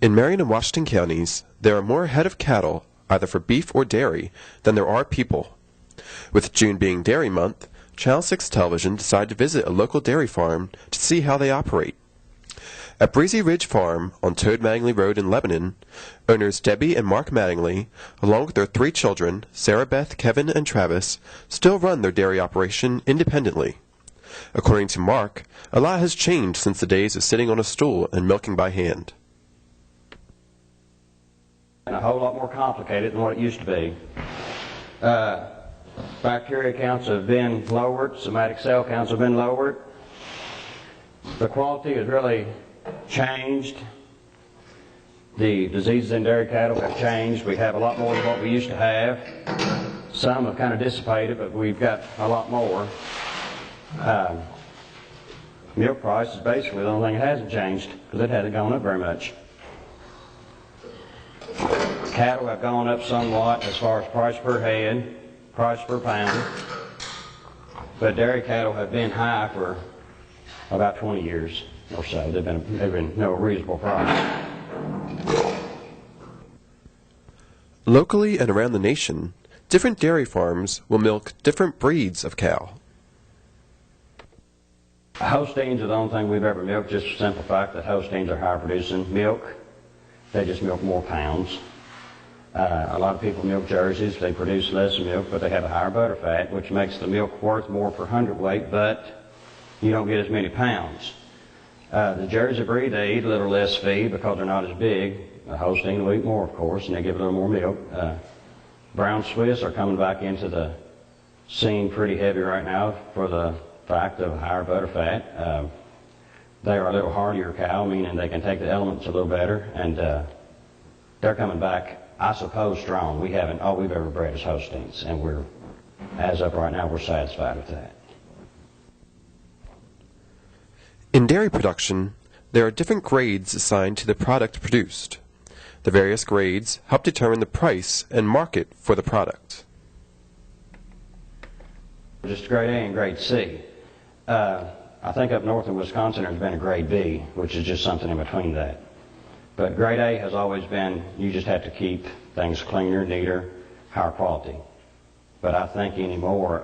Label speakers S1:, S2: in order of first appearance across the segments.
S1: In Marion and Washington counties, there are more head of cattle, either for beef or dairy, than there are people. With June being Dairy Month, Channel 6 Television decided to visit a local dairy farm to see how they operate. At Breezy Ridge Farm on Toad Mattingly Road in Lebanon, owners Debbie and Mark Mattingly, along with their 3 children, Sarah Beth, Kevin, and Travis, still run their dairy operation independently. According to Mark, a lot has changed since the days of sitting on a stool and milking by hand.
S2: And a whole lot more complicated than what it used to be. Bacteria counts have been lowered, somatic cell counts have been lowered. The quality has really changed. The diseases in dairy cattle have changed. We have a lot more than what we used to have. Some have kind of dissipated, but we've got a lot more. Milk price is basically the only thing that hasn't changed because it hasn't gone up very much. Cattle have gone up somewhat as far as price per head, price per pound, but dairy cattle have been high for about 20 years or so. They've been no reasonable price.
S1: Locally and around the nation, different dairy farms will milk different breeds of cow.
S2: Holsteins are the only thing we've ever milked, just for the simple fact that Holsteins are higher producing milk. They just milk more pounds. A lot of people milk Jerseys. They produce less milk, but they have a higher butter fat, which makes the milk worth more per hundredweight, but you don't get as many pounds. The Jersey breed, they eat a little less feed because they're not as big. The Holstein will eat more, of course, and they give a little more milk. Brown Swiss are coming back into the scene pretty heavy right now for the fact of higher butter fat. They are a little hardier cow, meaning they can take the elements a little better, and they're coming back, I suppose, strong. We haven't, all we've ever bred is Holsteins, and we're, as of right now, we're satisfied with that.
S1: In dairy production, there are different grades assigned to the product produced. The various grades help determine the price and market for the product.
S2: Just grade A and grade C. I think up north in Wisconsin there's been a grade B, which is just something in between that. But grade A has always been, you just have to keep things cleaner, neater, higher quality. But I think anymore,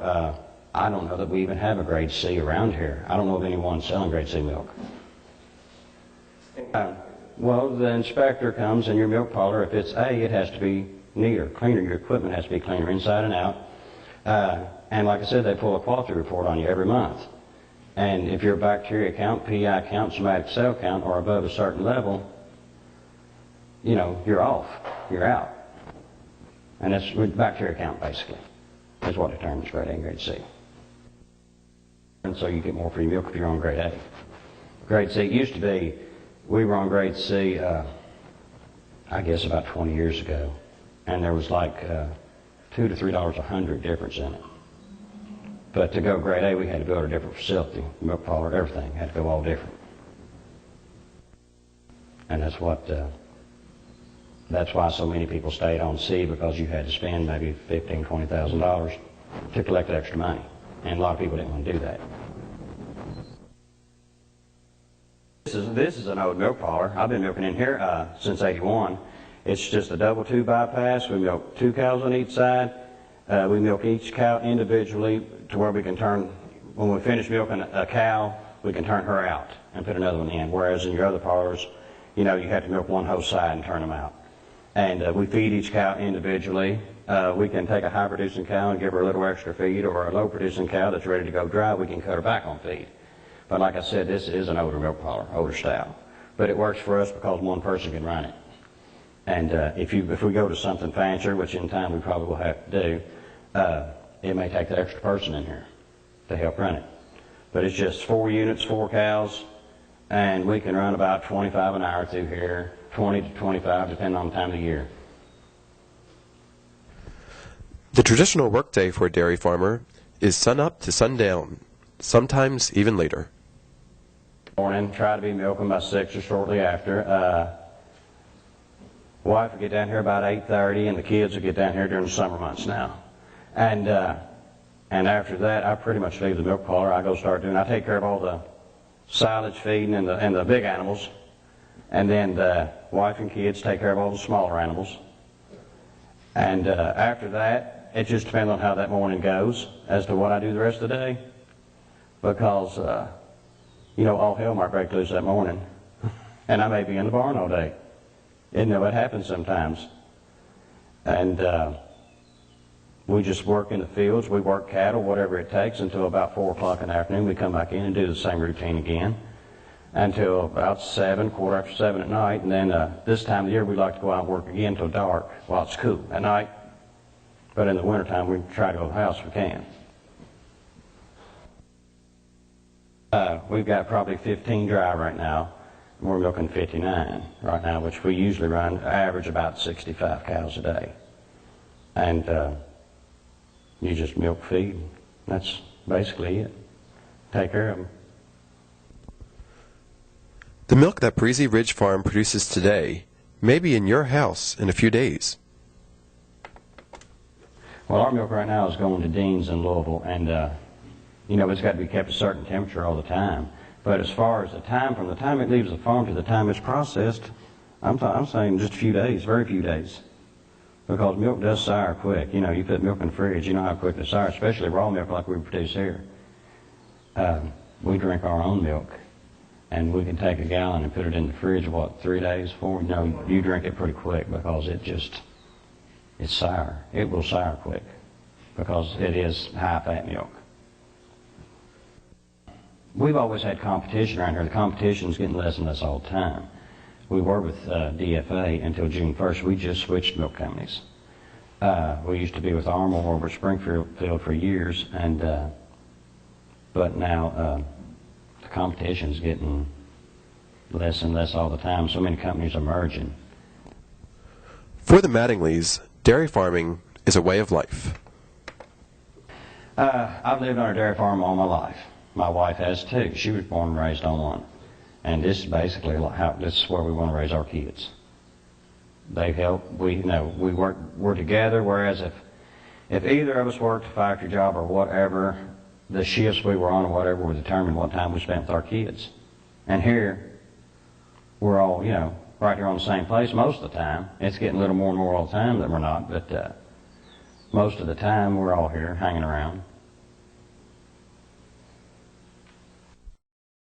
S2: I don't know that we even have a grade C around here. I don't know of anyone selling grade C milk. Well, the inspector comes in your milk parlor. If it's A, it has to be neater, cleaner. Your equipment has to be cleaner inside and out. And like I said, they pull a quality report on you every month. And if your bacteria count, PI count, somatic cell count are above a certain level, you know, you're off. You're out. And that's with bacteria count, basically, is what determines grade A and grade C. And so you get more for your milk if you're on grade A. Grade C used to be, we were on grade C, I guess about 20 years ago, and there was like $2 to $3 a hundred difference in it. But to go grade A, we had to build a different facility, milk parlor, everything had to go all different. And that's what, that's why so many people stayed on C, because you had to spend maybe $15,000, $20,000 to collect extra money. And a lot of people didn't want to do that. This is an old milk parlor. I've been milking in here since '81. It's just a double tube bypass. We milk 2 cows on each side. We milk each cow individually to where we can turn, when we finish milking a cow, we can turn her out and put another one in. Whereas in your other parlors, you know, you have to milk one whole side and turn them out. And we feed each cow individually. We can take a high-producing cow and give her a little extra feed, or a low-producing cow that's ready to go dry, we can cut her back on feed. But like I said, this is an older milk parlor, older style. But it works for us because one person can run it. And if we go to something fancier, which in time we probably will have to do, it may take the extra person in here to help run it. But it's just 4 units, 4 cows, and we can run about 25 an hour through here, 20 to 25, depending on the time of the year.
S1: The traditional workday for a dairy farmer is sunup to sundown, sometimes even later.
S2: Morning, try to be milking by 6 or shortly after. Wife will get down here about 8:30, and the kids will get down here during the summer months now. And after that, I pretty much leave the milk parlor. I take care of all the silage feeding and the big animals. And then the wife and kids take care of all the smaller animals. And after that, it just depends on how that morning goes as to what I do the rest of the day. Because, all hell might break loose that morning. And I may be in the barn all day. It happens sometimes. And we just work in the fields. We work cattle, whatever it takes, until about 4 o'clock in the afternoon. We come back in and do the same routine again until about 7, quarter after 7 at night. And then this time of the year, we like to go out and work again until dark while it's cool at night. But in the wintertime, we try to go to the house if we can. We've got probably 15 dry right now. We're milking 59 right now, which we usually average about 65 cows a day. And you just milk feed. That's basically it. Take care of them.
S1: The milk that Breezy Ridge Farm produces today may be in your house in a few days.
S2: Well, our milk right now is going to Dean's in Louisville, and it's got to be kept a certain temperature all the time. But as far as the time, from the time it leaves the farm to the time it's processed, I'm saying just a few days, very few days. Because milk does sour quick. You put milk in the fridge, you know how quick it sours, especially raw milk like we produce here. We drink our own milk, and we can take a gallon and put it in the fridge, 3 days, 4? You drink it pretty quick because it's sour. It will sour quick because it is high-fat milk. We've always had competition around here. The competition's getting less and less all the time. We were with DFA until June 1st. We just switched milk companies. We used to be with Armour over at Springfield for years, but now the competition's getting less and less all the time. So many companies are merging.
S1: For the Mattingleys, dairy farming is a way of life.
S2: I've lived on a dairy farm all my life. My wife has too. She was born and raised on one. And this is basically this is where we want to raise our kids. They help. We're together. Whereas if either of us worked a factory job or whatever, the shifts we were on or whatever would determine what time we spent with our kids. And here, we're all right here on the same place most of the time. It's getting a little more and more all the time that we're not, but most of the time we're all here hanging around.